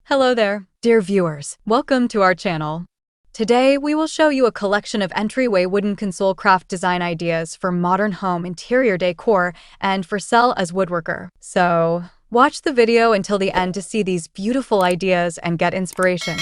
Hello there, dear viewers. Welcome to our channel. Today, we will show you a collection of entryway wooden console craft design ideas for modern home interior decor and for sale as woodworker. So, watch the video until the end to see these beautiful ideas and get inspiration.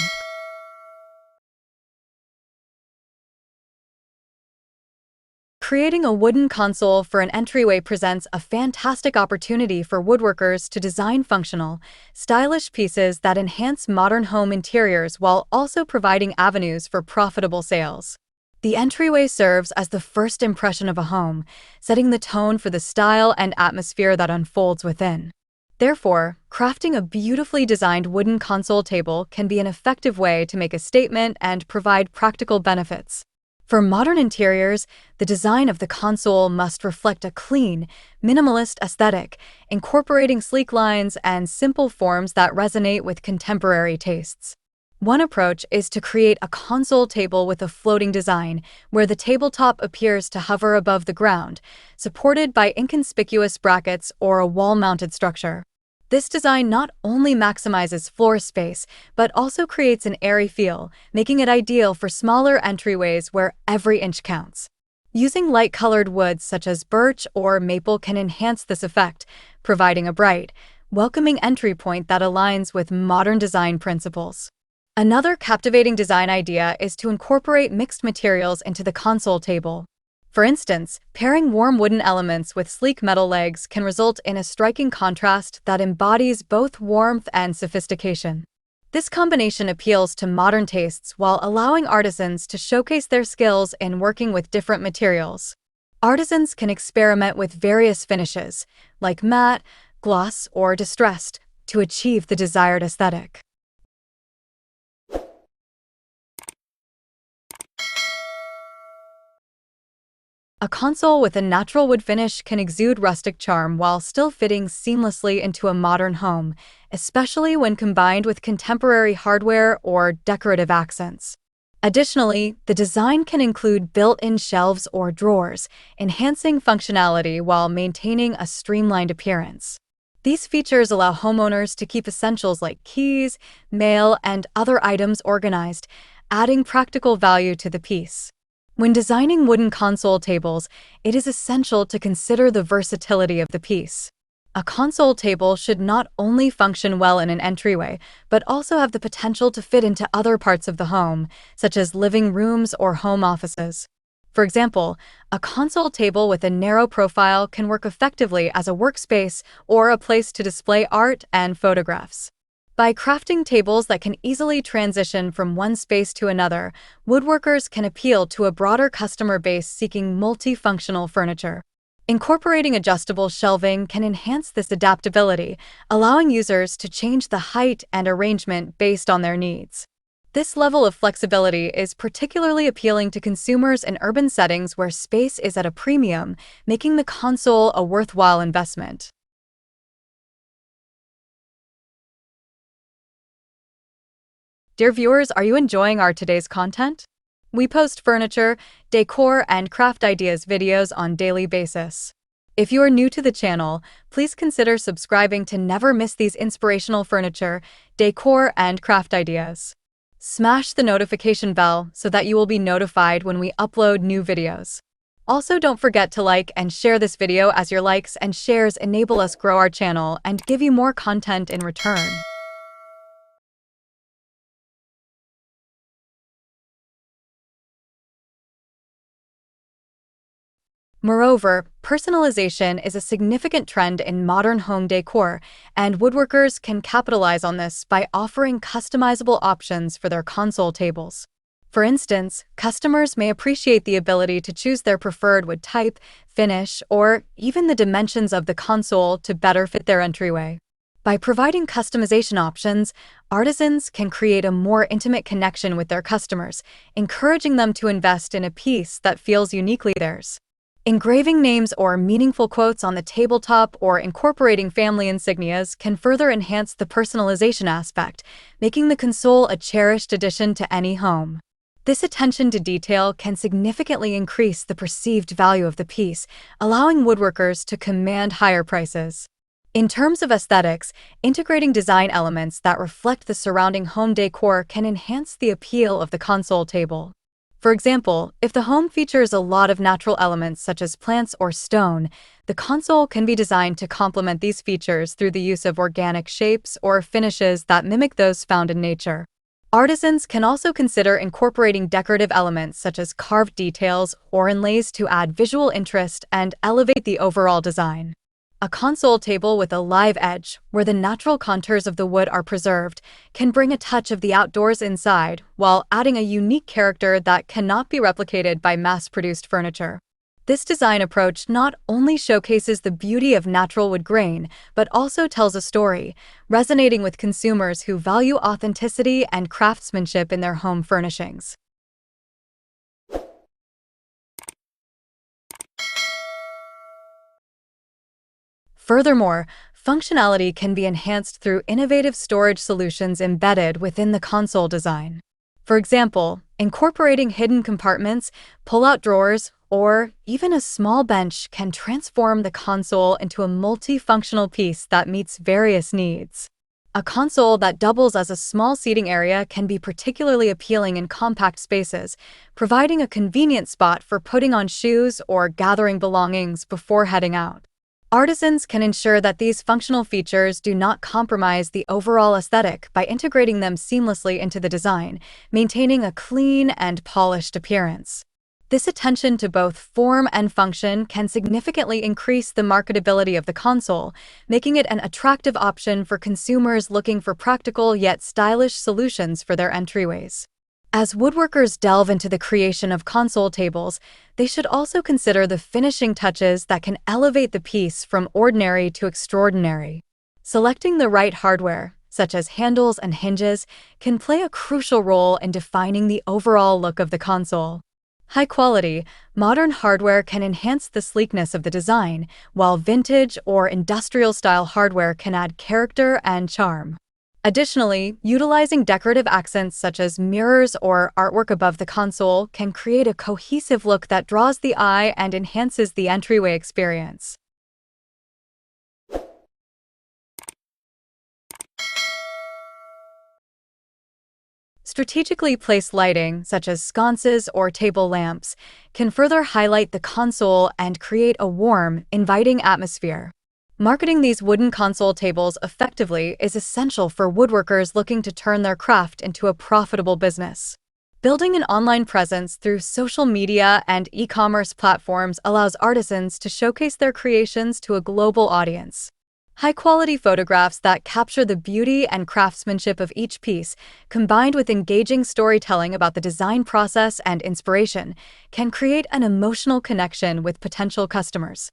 Creating a wooden console for an entryway presents a fantastic opportunity for woodworkers to design functional, stylish pieces that enhance modern home interiors while also providing avenues for profitable sales. The entryway serves as the first impression of a home, setting the tone for the style and atmosphere that unfolds within. Therefore, crafting a beautifully designed wooden console table can be an effective way to make a statement and provide practical benefits. For modern interiors, the design of the console must reflect a clean, minimalist aesthetic, incorporating sleek lines and simple forms that resonate with contemporary tastes. One approach is to create a console table with a floating design, where the tabletop appears to hover above the ground, supported by inconspicuous brackets or a wall-mounted structure. This design not only maximizes floor space, but also creates an airy feel, making it ideal for smaller entryways where every inch counts. Using light-colored woods such as birch or maple can enhance this effect, providing a bright, welcoming entry point that aligns with modern design principles. Another captivating design idea is to incorporate mixed materials into the console table. For instance, pairing warm wooden elements with sleek metal legs can result in a striking contrast that embodies both warmth and sophistication. This combination appeals to modern tastes while allowing artisans to showcase their skills in working with different materials. Artisans can experiment with various finishes, like matte, gloss, or distressed, to achieve the desired aesthetic. A console with a natural wood finish can exude rustic charm while still fitting seamlessly into a modern home, especially when combined with contemporary hardware or decorative accents. Additionally, the design can include built-in shelves or drawers, enhancing functionality while maintaining a streamlined appearance. These features allow homeowners to keep essentials like keys, mail, and other items organized, adding practical value to the piece. When designing wooden console tables, it is essential to consider the versatility of the piece. A console table should not only function well in an entryway, but also have the potential to fit into other parts of the home, such as living rooms or home offices. For example, a console table with a narrow profile can work effectively as a workspace or a place to display art and photographs. By crafting tables that can easily transition from one space to another, woodworkers can appeal to a broader customer base seeking multifunctional furniture. Incorporating adjustable shelving can enhance this adaptability, allowing users to change the height and arrangement based on their needs. This level of flexibility is particularly appealing to consumers in urban settings where space is at a premium, making the console a worthwhile investment. Dear viewers, are you enjoying our today's content? We post furniture, decor, and craft ideas videos on daily basis. If you are new to the channel, please consider subscribing to never miss these inspirational furniture, decor, and craft ideas. Smash the notification bell so that you will be notified when we upload new videos. Also, don't forget to like and share this video as your likes and shares enable us grow our channel and give you more content in return. Moreover, personalization is a significant trend in modern home decor, and woodworkers can capitalize on this by offering customizable options for their console tables. For instance, customers may appreciate the ability to choose their preferred wood type, finish, or even the dimensions of the console to better fit their entryway. By providing customization options, artisans can create a more intimate connection with their customers, encouraging them to invest in a piece that feels uniquely theirs. Engraving names or meaningful quotes on the tabletop or incorporating family insignias can further enhance the personalization aspect, making the console a cherished addition to any home. This attention to detail can significantly increase the perceived value of the piece, allowing woodworkers to command higher prices. In terms of aesthetics, integrating design elements that reflect the surrounding home decor can enhance the appeal of the console table. For example, if the home features a lot of natural elements such as plants or stone, the console can be designed to complement these features through the use of organic shapes or finishes that mimic those found in nature. Artisans can also consider incorporating decorative elements such as carved details or inlays to add visual interest and elevate the overall design. A console table with a live edge, where the natural contours of the wood are preserved, can bring a touch of the outdoors inside while adding a unique character that cannot be replicated by mass-produced furniture. This design approach not only showcases the beauty of natural wood grain, but also tells a story, resonating with consumers who value authenticity and craftsmanship in their home furnishings. Furthermore, functionality can be enhanced through innovative storage solutions embedded within the console design. For example, incorporating hidden compartments, pull-out drawers, or even a small bench can transform the console into a multifunctional piece that meets various needs. A console that doubles as a small seating area can be particularly appealing in compact spaces, providing a convenient spot for putting on shoes or gathering belongings before heading out. Artisans can ensure that these functional features do not compromise the overall aesthetic by integrating them seamlessly into the design, maintaining a clean and polished appearance. This attention to both form and function can significantly increase the marketability of the console, making it an attractive option for consumers looking for practical yet stylish solutions for their entryways. As woodworkers delve into the creation of console tables, they should also consider the finishing touches that can elevate the piece from ordinary to extraordinary. Selecting the right hardware, such as handles and hinges, can play a crucial role in defining the overall look of the console. High-quality, modern hardware can enhance the sleekness of the design, while vintage or industrial-style hardware can add character and charm. Additionally, utilizing decorative accents such as mirrors or artwork above the console can create a cohesive look that draws the eye and enhances the entryway experience. Strategically placed lighting, such as sconces or table lamps, can further highlight the console and create a warm, inviting atmosphere. Marketing these wooden console tables effectively is essential for woodworkers looking to turn their craft into a profitable business. Building an online presence through social media and e-commerce platforms allows artisans to showcase their creations to a global audience. High-quality photographs that capture the beauty and craftsmanship of each piece, combined with engaging storytelling about the design process and inspiration, can create an emotional connection with potential customers.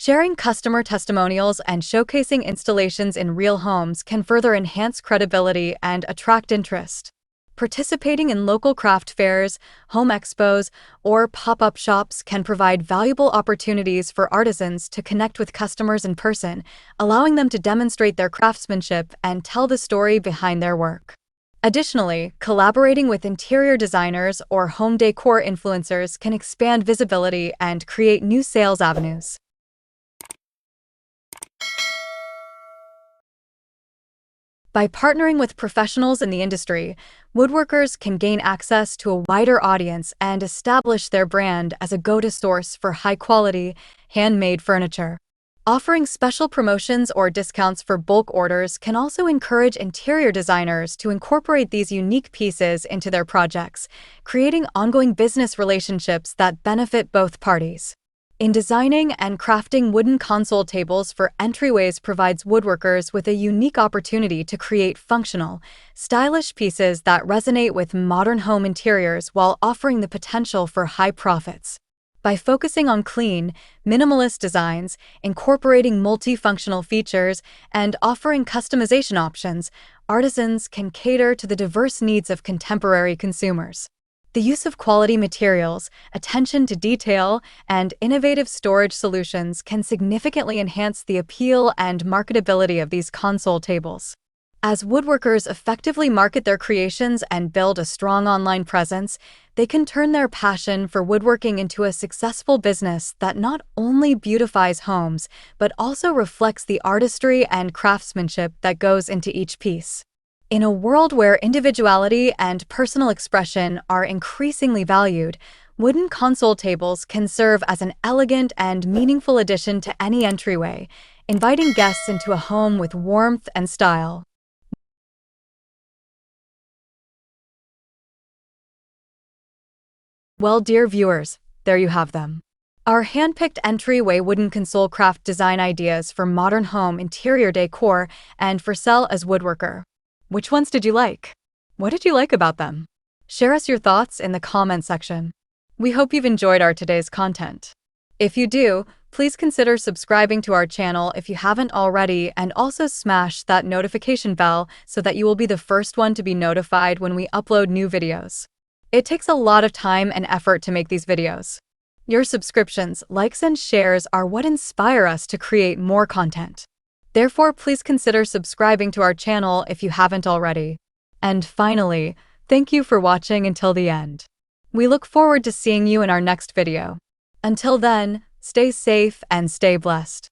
Sharing customer testimonials and showcasing installations in real homes can further enhance credibility and attract interest. Participating in local craft fairs, home expos, or pop-up shops can provide valuable opportunities for artisans to connect with customers in person, allowing them to demonstrate their craftsmanship and tell the story behind their work. Additionally, collaborating with interior designers or home decor influencers can expand visibility and create new sales avenues. By partnering with professionals in the industry, woodworkers can gain access to a wider audience and establish their brand as a go-to source for high-quality, handmade furniture. Offering special promotions or discounts for bulk orders can also encourage interior designers to incorporate these unique pieces into their projects, creating ongoing business relationships that benefit both parties. In designing and crafting wooden console tables for entryways provides woodworkers with a unique opportunity to create functional, stylish pieces that resonate with modern home interiors while offering the potential for high profits. By focusing on clean, minimalist designs, incorporating multifunctional features, and offering customization options, artisans can cater to the diverse needs of contemporary consumers. The use of quality materials, attention to detail, and innovative storage solutions can significantly enhance the appeal and marketability of these console tables. As woodworkers effectively market their creations and build a strong online presence, they can turn their passion for woodworking into a successful business that not only beautifies homes, but also reflects the artistry and craftsmanship that goes into each piece. In a world where individuality and personal expression are increasingly valued, wooden console tables can serve as an elegant and meaningful addition to any entryway, inviting guests into a home with warmth and style. Well, dear viewers, there you have them. Our hand-picked entryway wooden console craft design ideas for modern home interior decor and for sale as woodworker. Which ones did you like? What did you like about them? Share us your thoughts in the comment section. We hope you've enjoyed our today's content. If you do, please consider subscribing to our channel if you haven't already, and also smash that notification bell so that you will be the first one to be notified when we upload new videos. It takes a lot of time and effort to make these videos. Your subscriptions, likes, and shares are what inspire us to create more content. Therefore, please consider subscribing to our channel if you haven't already. And finally, thank you for watching until the end. We look forward to seeing you in our next video. Until then, stay safe and stay blessed.